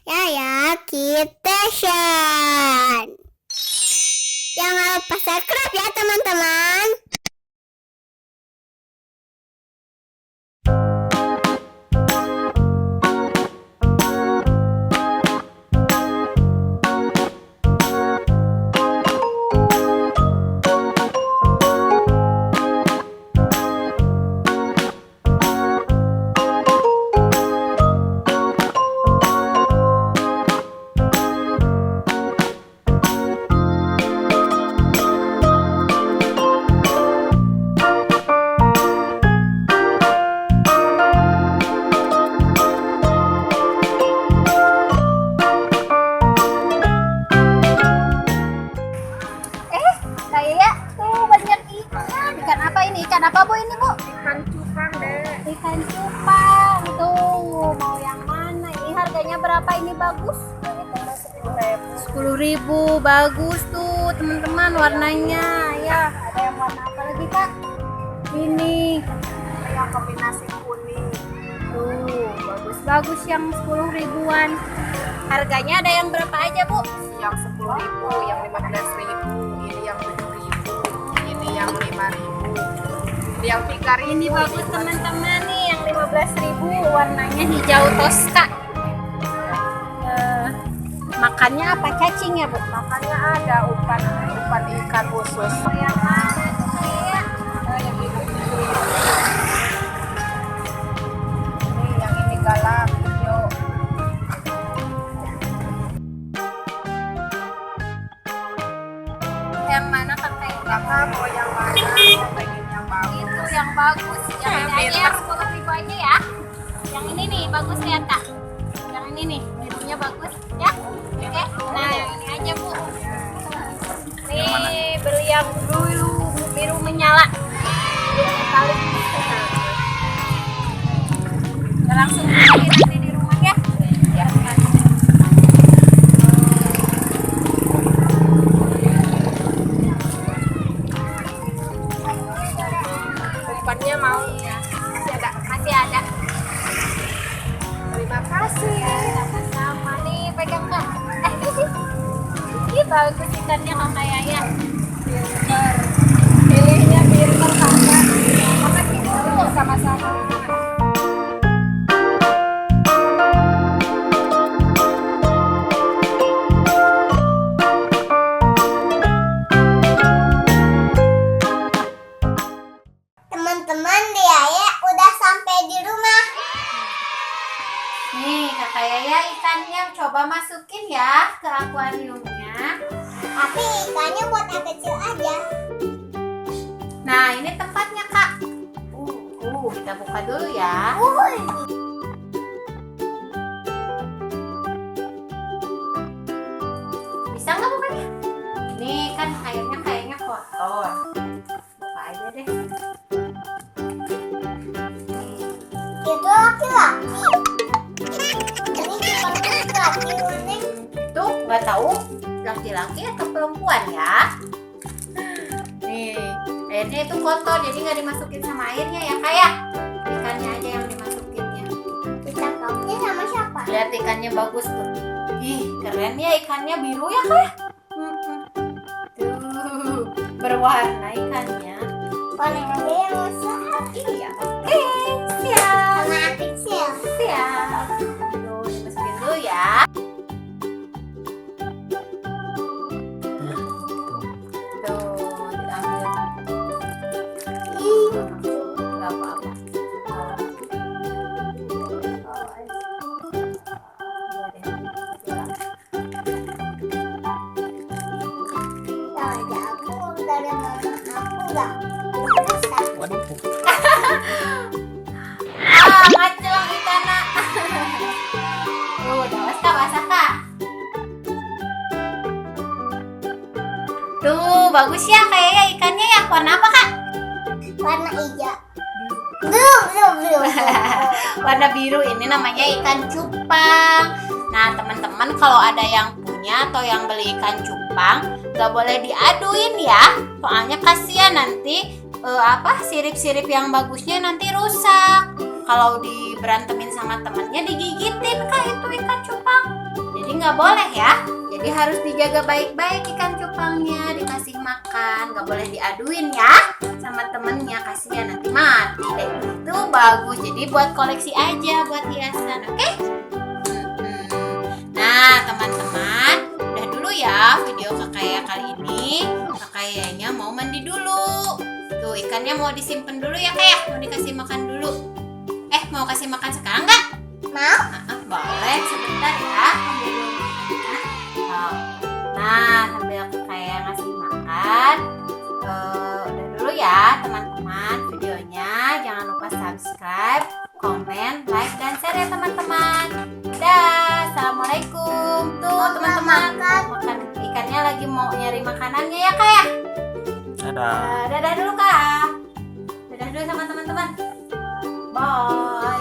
Yaya Kitchen. Jangan lupa subscribe ya teman-teman. Ikan apa Bu ini Bu? Ikan cupang deh. Ikan cupang tuh. Mau yang mana? Ini harganya berapa? Ini bagus. 10.000. Bagus tuh teman-teman warnanya. Ya, ada yang warna apa lagi Kak? Ini Yang kombinasi kuning. tuh bagus-bagus yang 10 ribuan. Harganya ada yang berapa aja Bu? Yang 10.000, yang 15.000, ini yang 7.000, ini yang 5.000, ini yang 3.000. Ini bagus teman-teman nih yang 15.000, warnanya hijau toska. Makannya apa? Cacing ya Bu? Makanya ada umpan ikan khusus. Yang mana tuh kayak? Yang ini 7.000. Ini yang ini galak hijau. Yang mana kakak? Kakak mau yang mana? Pengen yang bagus. Itu yang bagus. Yang ini aja yang 10.000 aja ya. Yang ini nih bagus ya Kak. Yang ini nih birunya bagus ya. Oke. Nah yang ini aja Bu. Nih beli yang biru menyala. Kali. Kita langsung bikin nanti di rumah ya. Ya. Umpannya mau ya? Masih ada. Masih ada. Terima kasih. Sama-sama nih pegang Kak. Ini bagus ikannya kakak Yaya. Pinter. Pilihnya pinter kakak. Makan dulu sama-sama. Teman-teman, Yaya udah sampai di rumah. Nih kakak Yaya ikannya coba masukin ya ke akuariumnya. Tapi ikannya buat yang kecil aja. Nah ini tempatnya Kak. Kita buka dulu ya. Bisa nggak bukanya? Ini kan airnya kayaknya kotor. Buka aja deh. Itu laki-laki. Ini cupangnya laki unik. Itu nggak tahu laki-laki atau perempuan ya. Nih airnya itu kotor jadi nggak dimasukin sama airnya ya Kak ya. Ikannya aja yang dimasukinnya. Ditangkapnya sama siapa? Lihat ikannya bagus tuh. Ih keren ya ikannya biru ya Kak ya. Tuh berwarna ikannya. Paling gede yang besar. Iya oke siap. Sama yang kecil. Siap. Tuh dimasukin dulu ya. Tuh diambil. Gak apa-apa. Ada aku dari mama aku nggak bisa. Ngacung ikannya. Tuh udah basah Kak. Tuh bagus ya kayaknya ikannya ya. Warna apa Kak? Warna hijau. Belum. Warna biru ini namanya ikan cupang. Nah teman-teman kalau ada yang punya atau yang beli ikan cupang gak boleh diaduin ya. Soalnya kasihan nanti sirip-sirip yang bagusnya nanti rusak. Kalau diberantemin sama temennya digigitin Kak itu ikan cupang. nggak boleh ya. Jadi harus dijaga baik-baik ikan cupangnya, dikasih makan, nggak boleh diaduin ya sama temennya, kasihan nanti mati deh. Itu bagus, jadi buat koleksi aja, buat hiasan, oke? Nah teman-teman, udah dulu ya video Kakaya kali ini. Kakayanya mau mandi dulu. Tuh ikannya mau disimpan dulu ya Kak, mau dikasih makan dulu. Mau kasih makan sekarang nggak? Mau? Boleh sebentar ya. Nah, sambil Kakaya ngasih makan, udah dulu ya teman-teman videonya. Jangan lupa subscribe, komen, like, dan share ya teman-teman. Dah, assalamualaikum. Tuh teman-teman, makan ikannya lagi mau nyari makanannya ya Kak ya. Dadah. Dadah dulu Kak. Dadah dulu sama teman-teman. Bye.